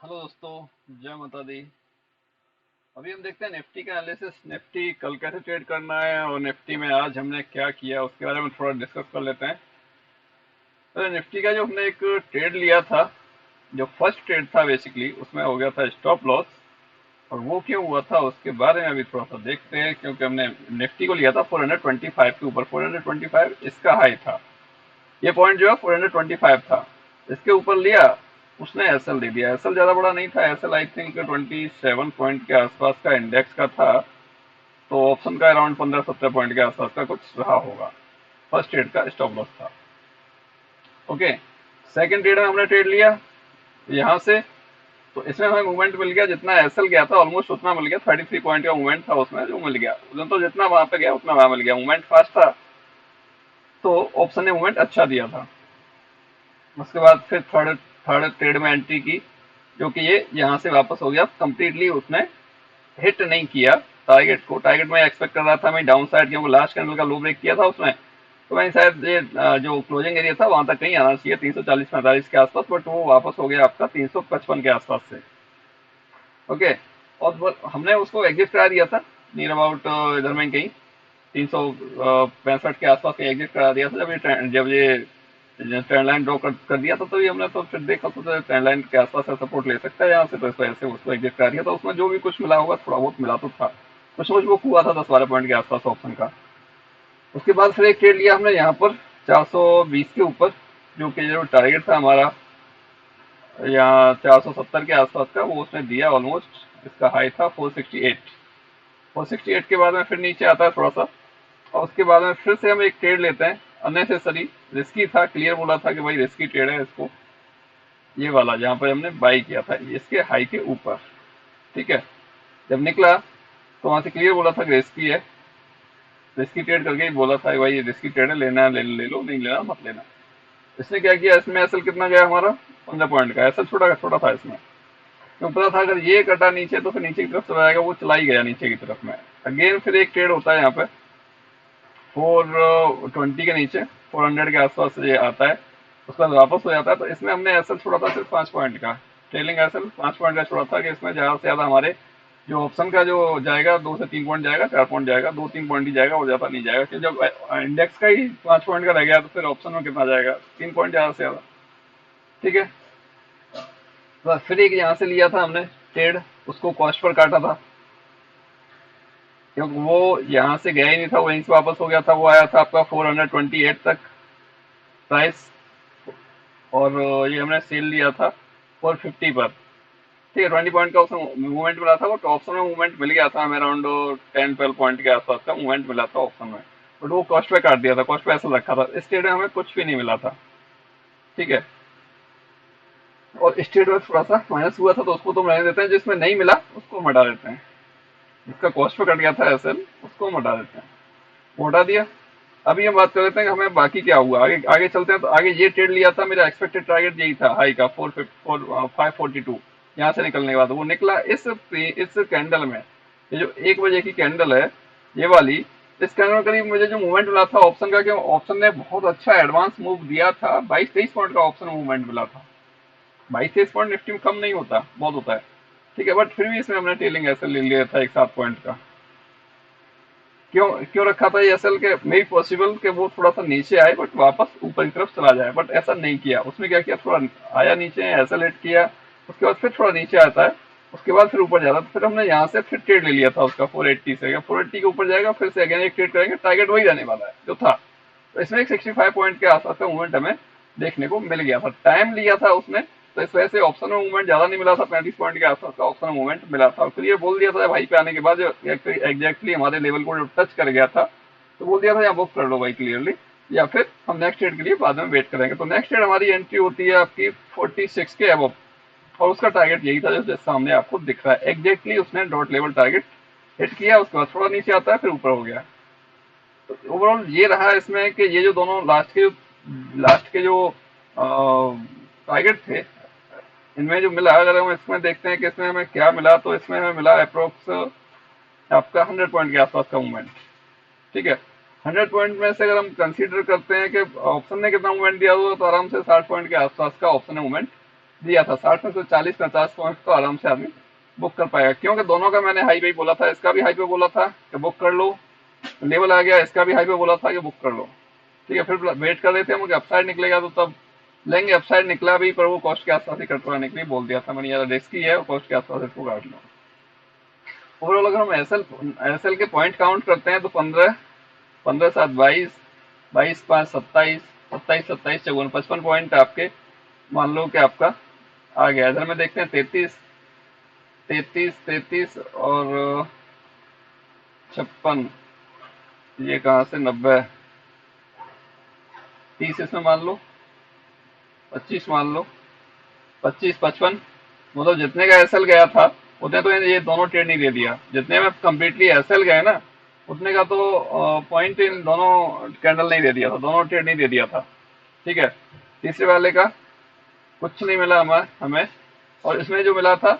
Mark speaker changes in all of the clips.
Speaker 1: Hello दोस्तों, जय माता दी। अभी हम देखते हैं निफ्टी का एनालिसिस। निफ्टी कल कैसे ट्रेड करना है और निफ्टी में आज हमने क्या किया उसके बारे में थोड़ा डिस्कस कर लेते हैं। तो निफ्टी का जो हमने एक ट्रेड लिया था, जो फर्स्ट ट्रेड था बेसिकली, उसमें हो गया था स्टॉप लॉस। और वो क्यों हुआ था उसके बारे में अभी थोड़ा सा देखते हैं, क्योंकि हमने निफ्टी को लिया था 425 के ऊपर। 425 इसका हाई था। ये पॉइंट जो है 425 था, इसके ऊपर लिया। उसने एसएल दे दिया। एसएल ज्यादा बड़ा नहीं था। एसएल आई थिंक 27 पॉइंट के आसपास का इंडेक्स का था। तो ऑप्शन का अराउंड 15-17 पॉइंट के आसपास का कुछ रहा होगा। फर्स्ट ट्रेड का स्टॉप लॉस था। ओके। सेकंड ट्रेड में हमने ट्रेड लिया यहाँ से। तो इसमें हमें मूवमेंट मिल गया, जितना एसएल गया था ऑलमोस्ट उतना मिल गया। 33 पॉइंट का मूवमेंट था उसमें, जो मिल गया। तो जितना वहां पे गया उतना वहां मिल गया। मूवमेंट फास्ट था, तो ऑप्शन ने मूवमेंट अच्छा दिया था। उसके बाद फिर थर्ड थर्ड ट्रेड में एंट्री की, जो कि ये यहाँ से वापस हो गया कंप्लीटली। उसने हिट नहीं किया टारगेट को। टारगेट में एक्सपेक्ट कर रहा था मैं डाउन साइड, क्योंकि लास्ट कैंडल का लो ब्रेक किया था उसने। तो मैं शायद ये जो क्लोजिंग एरिया था वहां तक कहीं आना चाहिए 340-45 के आसपास, बट वो वापस हो गया आपका 355 के आसपास से। ओके। और हमने उसको एग्जिट करा दिया था नियर अबाउट इधर में कहीं 365 के आसपास कहीं एग्जिट करा दिया था। जब ये ट्रेंड लाइन ड्रॉ कर दिया था, तभी हमने तो फिर देखा तो ट्रेंड लाइन के आसपास से सपोर्ट ले सकता है यहाँ से। तो इस वजह से उसको एग्जिट कर दिया था। उसमें जो भी कुछ मिला होगा, थोड़ा बहुत मिला तो था। कुछ कुछ वो हुआ था 10-12 पॉइंट के आसपास ऑप्शन का। उसके बाद फिर एक ट्रेड लिया हमने यहाँ पर 420 के ऊपर, जो कि जो टारगेट था हमारा यहाँ 470 के आसपास का, वो उसने दिया ऑलमोस्ट। इसका हाई था 468। 468 के बाद में फिर नीचे आता है थोड़ा सा। और उसके बाद में फिर से हम एक ट्रेड लेते हैं अननेसेसरी। रिस्की था, क्लियर बोला था कि भाई रिस्की ट्रेड है इसको। ये वाला जहाँ पर हमने बाई किया था इसके हाई के ऊपर। ठीक है। जब निकला तो वहां से क्लियर बोला था कि रिस्की है। रिस्की ट्रेड करके ही बोला था कि भाई ये रिस्की ट्रेड है, लेना है ले लो, नहीं लेना मत लेना। इसने क्या किया, इसमें एसएल कितना गया हमारा 15 पॉइंट का। एसएल छोटा छोटा था इसमें, क्यों पता था अगर ये कटा नीचे तो फिर नीचे की तरफ चला जाएगा। वो चला ही गया नीचे की तरफ में। अगेन फिर एक ट्रेड होता है यहाँ पे 420 के नीचे, 400 के आसपास ये आता है। उसके बाद वापस हो जाता है। तो इसमें हमने एसएल छोड़ा था सिर्फ 5 पॉइंट का। ट्रेलिंग एसएल 5 पॉइंट का छोड़ा था, कि इसमें ज्यादा से ज्यादा हमारे जो ऑप्शन का जो जाएगा 2 से 3 पॉइंट जाएगा, 4 पॉइंट जाएगा, 2-3 पॉइंट ही जाएगा और ज्यादा नहीं जाएगा। क्योंकि जब इंडेक्स का ही 5 पॉइंट का रह गया तो फिर ऑप्शन में कितना जाएगा, 3 पॉइंट ज्यादा से ज्यादा। ठीक है। तो फिर एक यहाँ से लिया था हमने ट्रेड, उसको कॉस्ट पर काटा था, क्योंकि वो यहाँ से गया ही नहीं था, वहीं से वापस हो गया था। वो आया था आपका 428 तक प्राइस। और ये हमने सेल लिया था 450 पर। ठीक है। 20 पॉइंट का उसमें मूवमेंट मिला था। वो ऑप्शन में मूवमेंट मिल गया था हमें अराउंड 10-12 पॉइंट के आसपास का मूवमेंट मिला था ऑप्शन में। बट वो कॉस्ट पे काट दिया था। कॉस्ट पे ऐसा रखा था। इस ट्रेड में हमें कुछ भी नहीं मिला था। ठीक है। और इस ट्रेड में थोड़ा सा माइनस हुआ था, तो उसको तो हम रहने देते हैं। जिसमें नहीं मिला उसको हम हटा देते हैं। जिसका कॉस्ट पे कट गया था एसएल, उसको हम हटा देते हैं। वो हटा दिया। अभी हम बात कर लेते हैं कि हमें बाकी क्या हुआ। आगे आगे चलते हैं। तो आगे ये ट्रेड लिया था, मेरा एक्सपेक्टेड टारगेट यही था हाई का 542। यहाँ से निकलने के बाद वो निकला इस कैंडल में। ये जो 1 बजे की कैंडल है, ये वाली, इस कैंडल में करीब मुझे जो मूवमेंट मिला था ऑप्शन का, क्यों ऑप्शन ने बहुत अच्छा एडवांस मूव दिया था। 22-23 पॉइंट का ऑप्शन मूवमेंट मिला था। 22-23 पॉइंट निफ्टी में कम नहीं होता, बहुत होता है। ठीक है। बट फिर भी इसमें हमने टेलिंग ऐसे ले लिया था एक 7 पॉइंट का। क्यों क्यों रखा था ये असल के, मे पॉसिबल कि वो थोड़ा सा नीचे आए बट वापस ऊपर की तरफ चला जाए। बट ऐसा नहीं किया उसने। क्या किया, थोड़ा आया नीचे, ऐसा लेट किया। उसके बाद फिर थोड़ा नीचे आता है। उसके बाद फिर ऊपर जाता है। तो फिर हमने यहाँ से फिर ट्रेड ले लिया था उसका 480 से। 480 के ऊपर जाएगा फिर से अगेन एक ट्रेड करेंगे। टारगेट वही रहने वाला है जो था। तो इसमें एक 65 पॉइंट के आसपास का मूवमेंट हमें देखने को मिल गया था। टाइम लिया था उसने, तो इस वजह से ऑप्शन में मूवमेंट ज्यादा नहीं मिला था। 35 पॉइंट के आसपास का ऑप्शन में मूवमेंट मिला था। और फिर ये बोल दिया था भाई पे आने के बाद, जो एग्जैक्टली हमारे लेवल को जो टच कर गया था, तो बोल दिया था यहाँ बुक कर लो भाई क्लियरली, या फिर हम नेक्स्ट ट्रेड के लिए बाद में वेट करेंगे। तो नेक्स्ट ट्रेड हमारी एंट्री होती है आपकी 46 के अबव। और उसका टारगेट यही था जो सामने आपको दिख रहा है। एग्जैक्टली उसने डॉट लेवल टारगेट हिट किया। उसके बाद थोड़ा नीचे आता है फिर ऊपर हो गया। तो ओवरऑल ये रहा इसमें कि ये जो दोनों लास्ट के जो टारगेट थे, इनमें जो मिला, अगर हम इसमें देखते हैं कि इसमें हमें क्या मिला, तो इसमें हमें मिला अप्रोक्स आपका 100 पॉइंट के आसपास का मूवमेंट। ठीक है। 100 पॉइंट में से अगर हम कंसीडर करते हैं कि ऑप्शन ने कितना मूवमेंट दिया हुआ, तो आराम से 60 पॉइंट के आसपास का ऑप्शन ने मूवमेंट दिया था, 60 में से 40-50 पॉइंट तो आराम से आदमी बुक कर पाएगा, क्योंकि दोनों का मैंने हाई पे बोला था, इसका भी हाई पे बोला था कि बुक कर लो, लेवल आ गया, इसका भी हाई पे बोला था कि बुक कर लो। ठीक है, फिर वेट कर रहे थे हम कि अपसाइड निकलेगा तो तब लेंगे। अपसाइड निकला भी, पर वो कॉस्ट के आसपास ही कट रहा निकली, बोल दिया था मैंने यार रिस्की है, कॉस्ट के आसपास इसको काट लो। ओवरऑल अगर हम एसएल के पॉइंट काउंट करते हैं तो 15, 15 7 22, 22 5 27, 27 27 54, 55 पॉइंट आपके मान लो कि आपका आ गया। इधर में देखते हैं 33, 33 और 56, ये कहाँ से 90, 30 इसमें मान लो, 25 मान लो, 25 55, मतलब जितने का एसएल गया था उतने तो ये दोनों ट्रेड नहीं दे दिया, जितने में कम्प्लीटली एसएल गए ना उतने का तो पॉइंट इन दोनों कैंडल नहीं दे दिया था, दोनों ट्रेड नहीं दे दिया था। ठीक है, तीसरे वाले का कुछ नहीं मिला हमें हमें और इसमें जो मिला था,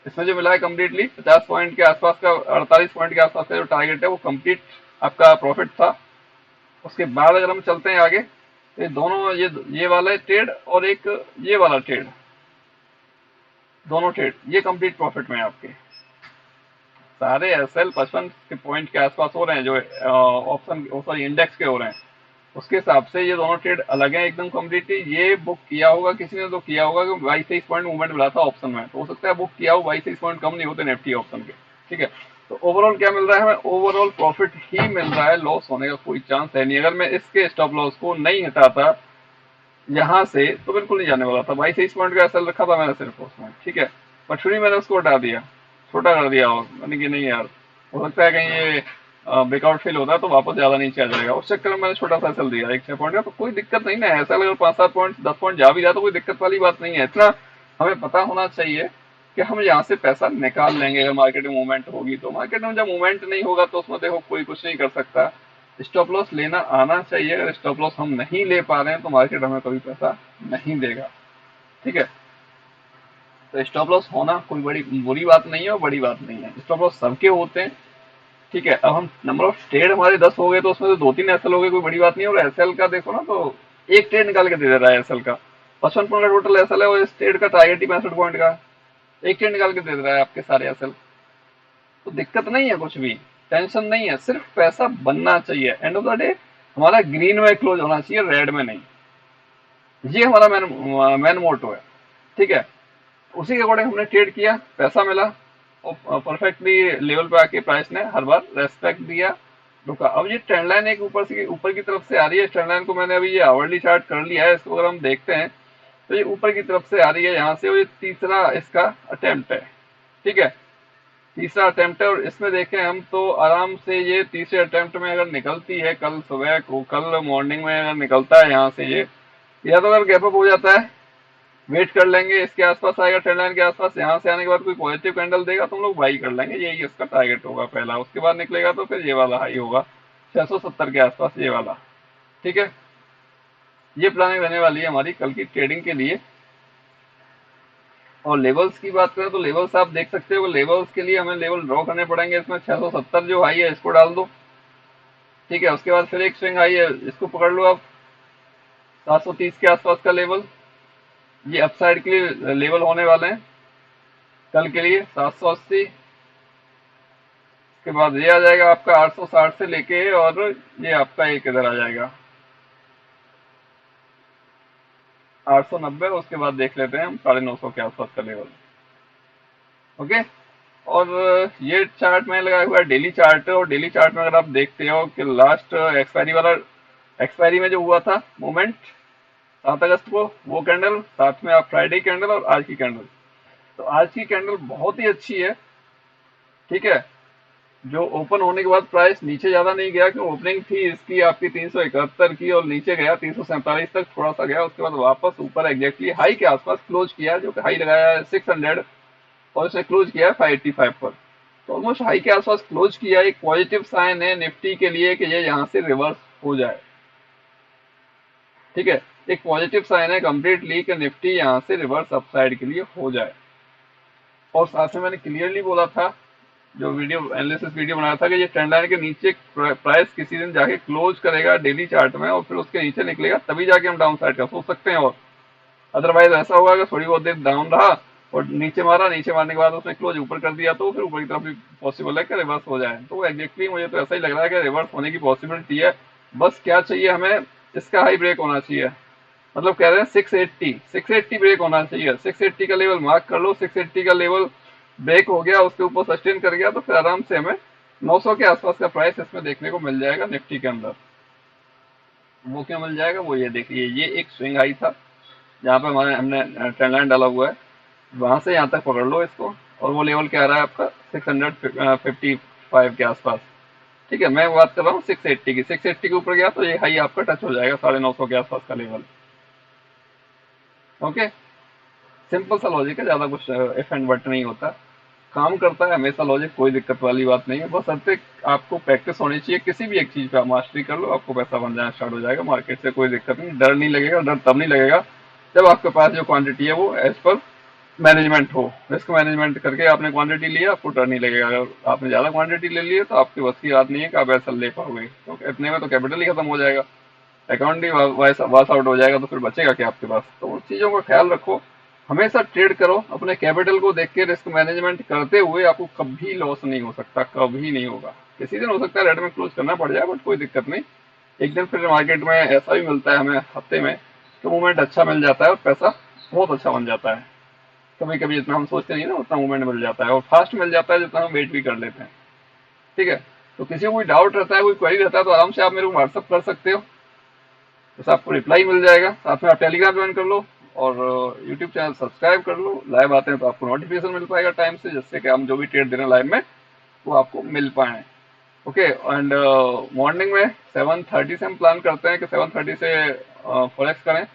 Speaker 1: इसमें जो मिला है कम्प्लीटली 50 पॉइंट के आसपास का, 48 पॉइंट के आसपास का जो टारगेट है वो कंप्लीट आपका प्रॉफिट था। उसके बाद अगर हम चलते हैं आगे तो ये दोनों, ये वाला ट्रेड और एक ये वाला ट्रेड, दोनों ट्रेड ये कंप्लीट प्रॉफिट में है आपके। सारे एसएल 55 के पॉइंट के आसपास हो रहे हैं जो ऑप्शन सॉरी इंडेक्स के हो रहे हैं, उसके हिसाब से ये दोनों ट्रेड अलग हैं एकदम कम्प्लीटली। ये बुक किया होगा किसी ने तो किया होगा कि 22-23 पॉइंट मूवमेंट मिला था ऑप्शन में, तो हो सकता है बुक किया हो 22-23 पॉइंट कम नहीं होते निफ्टी ऑप्शन के। ठीक है, तो ओवरऑल क्या मिल रहा है हमें, ओवरऑल प्रॉफिट ही मिल रहा है, लॉस होने का कोई चांस है नहीं। अगर मैं इसके स्टॉप लॉस को नहीं हटाता यहाँ से तो बिल्कुल नहीं जाने वाला था। 22-23 पॉइंट का एसएल रखा था मैंने सिर्फ उसमें। ठीक है, पर फिर भी मैंने उसको हटा दिया, छोटा कर दिया, और मैंने कि नहीं यार हो सकता है कहीं ये ब्रेकआउट फेल होता है तो वापस ज्यादा नीचे आ जाएगा, उस चक्कर में मैंने छोटा सा एसएल दिया 1-6 पॉइंट का। तो कोई दिक्कत नहीं ना, ऐसा अगर 5-7 पॉइंट 10 पॉइंट जा भी जाए तो कोई दिक्कत वाली बात नहीं है। इतना हमें पता होना चाहिए कि हम यहाँ से पैसा निकाल लेंगे अगर मार्केट में मूवमेंट होगी। तो मार्केट में जब मूवमेंट नहीं होगा तो उसमें देखो कोई कुछ नहीं कर सकता, स्टॉप लॉस लेना आना चाहिए। अगर स्टॉप लॉस हम नहीं ले पा रहे हैं तो मार्केट हमें कभी पैसा नहीं देगा। ठीक है, तो स्टॉप लॉस होना कोई बड़ी बुरी बात नहीं है और बड़ी बात नहीं है, स्टॉप लॉस सबके होते हैं। ठीक है, अब हम नंबर ऑफ ट्रेड हमारे 10 हो गए तो उसमें से 2-3 एसएल हो गए, कोई बड़ी बात नहीं है। और एसएल का देखो ना, तो एक ट्रेड निकाल के दे दे रहा है एसएल का, 55 पॉइंट का टोटल एसएल है और इस ट्रेड का टारगेट ही 65 पॉइंट का, एक ट्रेड निकाल के दे दे रहा है आपके सारे एसएल। तो दिक्कत नहीं है, कुछ भी टेंशन नहीं है, सिर्फ पैसा बनना चाहिए। एंड ऑफ द डे हमारा ग्रीन में क्लोज होना चाहिए, रेड में नहीं। ये हमारा मैन मोटो है। ठीक है, उसी के अकॉर्डिंग हमने ट्रेड किया, पैसा मिला और परफेक्टली लेवल पे आके प्राइस ने हर बार रेस्पेक्ट दिया, रुका। अब ये ट्रेंड लाइन एक ऊपर की तरफ से आ रही है। ट्रेंड लाइन को मैंने अभी ये आवरली चार्ट कर लिया है, इसको अगर हम देखते हैं तो ये ऊपर की तरफ से आ रही है यहाँ से, और ये तीसरा इसका अटेम्प्ट है। ठीक है, तीसरा अटेम्प्ट है और इसमें देखें हम तो आराम से ये तीसरे अटेम्प्ट में अगर निकलती है कल सुबह को, कल मॉर्निंग में अगर निकलता है यहाँ से ये, या तो अगर गैप अप हो जाता है वेट कर लेंगे, इसके आसपास आएगा ट्रेंड लाइन के आसपास, यहाँ से आने के बाद कोई पॉजिटिव कैंडल देगा तो हम लोग बाई कर लेंगे, यही इसका टारगेट होगा पहला। उसके बाद निकलेगा तो फिर ये वाला हाई होगा 670 के आसपास, ये वाला। ठीक है, ये प्लानिंग रहने वाली है हमारी कल की ट्रेडिंग के लिए। और लेवल्स की बात करें तो लेवल्स आप देख सकते हो, लेवल्स के लिए हमें लेवल ड्रॉ करने पड़ेंगे। इसमें 670 जो हाई है इसको डाल दो। ठीक है, उसके बाद फिर एक स्विंग हाई है, इसको पकड़ लो आप, 730 के आसपास का लेवल, ये अपसाइड के लिए लेवल होने वाले हैं कल के लिए 780। उसके बाद ये आ जाएगा आपका 860 से लेके, और ये आपका एक इधर आ जाएगा 890। उसके बाद देख लेते हैं हम 950 के आसपास का लेवल। ओके, और ये चार्ट में लगाया हुआ है डेली चार्ट है, और डेली चार्ट में अगर आप देखते हो कि लास्ट एक्सपायरी वाला, एक्सपायरी में जो हुआ था मूवमेंट 7 अगस्त को, वो कैंडल, साथ में आप फ्राइडे कैंडल और आज की कैंडल, तो आज की कैंडल बहुत ही अच्छी है। ठीक है, जो ओपन होने के बाद प्राइस नीचे ज्यादा नहीं गया, क्योंकि ओपनिंग थी इसकी आपकी 371 की और नीचे गया 347 तक थोड़ा सा गया, उसके बाद वापस ऊपर एग्जैक्टली हाई के आसपास क्लोज किया, जो कि हाई लगाया है 600 और इसने क्लोज किया है 585 पर। तो ऑलमोस्ट हाई के आसपास क्लोज किया, एक पॉजिटिव साइन है निफ्टी के लिए कि ये यहाँ से रिवर्स हो जाए। ठीक है, एक पॉजिटिव साइन है कंप्लीटली कि निफ्टी यहाँ से रिवर्स अपसाइड के लिए हो जाए। और साथ में मैंने क्लियरली बोला था, जो वीडियो एनालिसिस वीडियो बनाया था, कि ये ट्रेंड लाइन के नीचे प्राइस किसी दिन जाके क्लोज करेगा डेली चार्ट में और फिर उसके नीचे निकलेगा, तभी जाके हम डाउन साइड का सोच सकते हैं। अदरवाइज ऐसा होगा कि थोड़ी बहुत देर डाउन रहा और नीचे मारा, नीचे मारने के बाद उसने क्लोज ऊपर कर दिया तो फिर ऊपर की तरफ भी पॉसिबल है कि रिवर्स हो जाए। तो एग्जैक्टली मुझे तो ऐसा ही लग रहा है कि रिवर्स होने की पॉसिबिलिटी है। बस क्या चाहिए हमें, इसका हाई ब्रेक होना चाहिए। मतलब कह रहे हैं 680, 680 ब्रेक होना चाहिए। 680 का लेवल मार्क कर लो, 680 का लेवल ब्रेक हो गया, उसके ऊपर सस्टेन कर गया तो फिर आराम से हमें 900 के आसपास का प्राइस इसमें देखने को मिल जाएगा निफ्टी के अंदर। वो क्या मिल जाएगा, वो ये देखिए, ये एक स्विंग हाई था जहाँ पे हमारे हमने ट्रेंड लाइन डाला हुआ है, वहां से यहाँ तक पकड़ लो इसको। और वो लेवल क्या आ रहा है आपका 655 के आसपास। ठीक है, मैं बात कर रहा हूँ 680 की। 680 के ऊपर गया तो ये हाई आपका टच हो जाएगा 950 के आसपास का लेवल। ओके, सिंपल सा लॉजिक है, ज्यादा कुछ इफ एंड बट नहीं होता, काम करता है हमेशा लॉजिक, कोई दिक्कत वाली बात नहीं है। बस हर आपको प्रैक्टिस होनी चाहिए, किसी भी एक चीज पे आप मास्टरी कर लो, आपको पैसा बन जाना स्टार्ट हो जाएगा मार्केट से, कोई दिक्कत नहीं। डर नहीं लगेगा, डर तब नहीं लगेगा जब आपके पास जो क्वांटिटी है वो एज पर मैनेजमेंट हो। रिस्क मैनेजमेंट करके आपने क्वांटिटी लिया, आपको डर नहीं लगेगा। अगर आपने ज्यादा क्वांटिटी ले ली है तो आपकी बस की बात नहीं है कि आप ऐसा ले पाओगे, क्योंकि इतने में तो कैपिटल ही खत्म हो जाएगा, अकाउंट ही वॉश आउट हो जाएगा, तो फिर बचेगा क्या आपके पास। तो उन चीजों का ख्याल रखो, हमेशा ट्रेड करो अपने कैपिटल को देख के, रिस्क मैनेजमेंट करते हुए। आपको कभी लॉस नहीं हो सकता, कभी नहीं होगा। किसी दिन हो सकता है रेड में क्लोज करना पड़ जाए, बट कोई दिक्कत नहीं। एक दिन फिर मार्केट में ऐसा भी मिलता है हमें हफ्ते में, तो मूवमेंट अच्छा मिल जाता है और पैसा बहुत अच्छा बन जाता है। कभी कभी जितना हम सोचते नहीं ना उतना मूवमेंट मिल जाता है, और फास्ट मिल जाता है जितना हम वेट भी कर लेते हैं। ठीक है, तो किसी को कोई डाउट रहता है, कोई क्वेरी रहता है, तो आराम से आप मेरे को व्हाट्सअप कर सकते हो, तो आपको रिप्लाई मिल जाएगा। साथ में आप टेलीग्राम ज्वाइन कर लो और यूट्यूब चैनल सब्सक्राइब कर लो। लाइव आते हैं तो आपको नोटिफिकेशन मिल पाएगा टाइम से, जिससे कि हम जो भी ट्रेड दे रहे हैं लाइव में वो आपको मिल पाए। ओके, एंड मॉर्निंग में 7:30 से हम प्लान करते हैं कि 7:30 से फॉरेक्स करें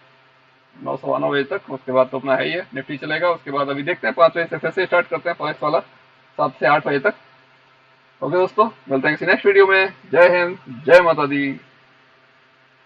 Speaker 1: 9 सवा 9 बजे तक। उसके बाद तो अपना है ही है, निफ्टी चलेगा। उसके बाद अभी देखते हैं 5 बजे से फिर से स्टार्ट करते हैं फॉरेक्स वाला, 7 से 8 बजे तक। ओके दोस्तों, मिलते हैं किसी नेक्स्ट वीडियो में। जय हिंद, जय माता दी।